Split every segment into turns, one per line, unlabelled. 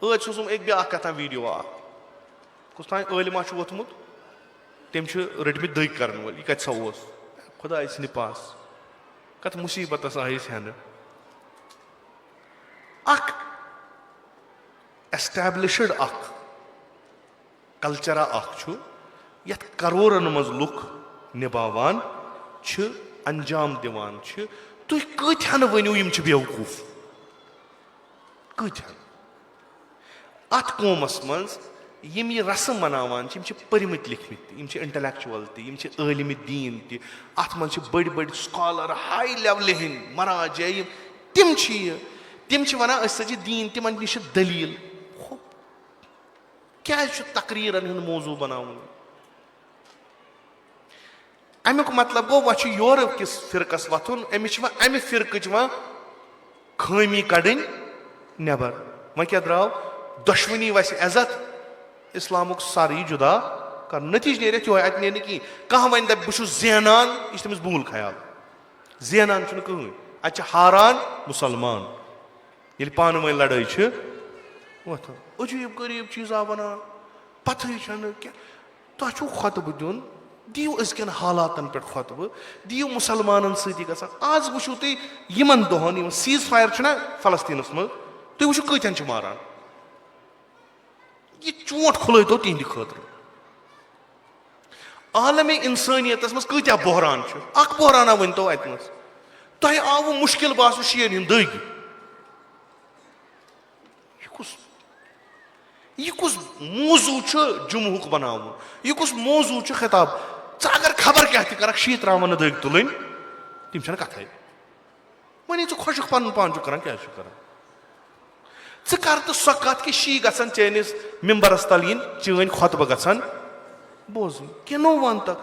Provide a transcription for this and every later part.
सोजूम एक ब्या कथा वीडियो कुछ तान ٲलमा वोथमुत तम रटमित दग कर वोल यह कत सा खुदा सद पास कत मुसीबत आयस हेन एस्टैब्लिशड कल्चरा ये करोरन मज लुक निभावान अंजाम दिवान तुम कथन वनु यम बेवकूफ कथन अत कौमस मज यम यह रस्म मनावान पर्मित लिखमित इंटेलेक्चुअल तलिम दीन तथ मज बड़ बड़ स्कॉलर हाई लेवल हिंद महाराज तिम वन दीन तिमन नश दलील क्या तकरीरन हुंद मौजू बनावन अमुक मतलब गो वह योर किस फिरकस वथुन अमि फिरकच वह खामी कड़न नबर वह क्या द्राव दुश्मनी वस इज्जत इस्लामुक सारी जुदा कर नतीज नीर यो अत नी कहीं कह वन दप बहुत ज़ेनान यह तमिस भूल ख्याल ज़ेनान कहें अत हारान मुसलमान ये पान वन लड़ाई वथान अजीब गरीब चीज़ा वनान पत क्या तुह खुतब दिन दियो अजकन हालातन पे खुतब दियो मुसलमान सती ग आज वो तुम यमन दोहन सीज फायर फलस्तीनस मज तुम वो कतन मारान यह चोट खुलो तिहद खतर आलम इंसानियत मज कत्या बहरान बहराना वन तो अत तह आव मुश्किल बास शेर हंद दग यह कुछ मौजू जुमहुक बनावन यह कुछ मौजू खिताब अगर खबर क्या कर शी त्रावन दग तुलन तम कथ वन खुश पन पान कर क्या कर कर तो सो कत कि शी गन चैनिस मिम्बरस तल इन चैन खुतब गन बोजन क्या नो वन तक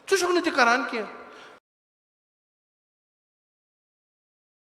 तुक करान क्या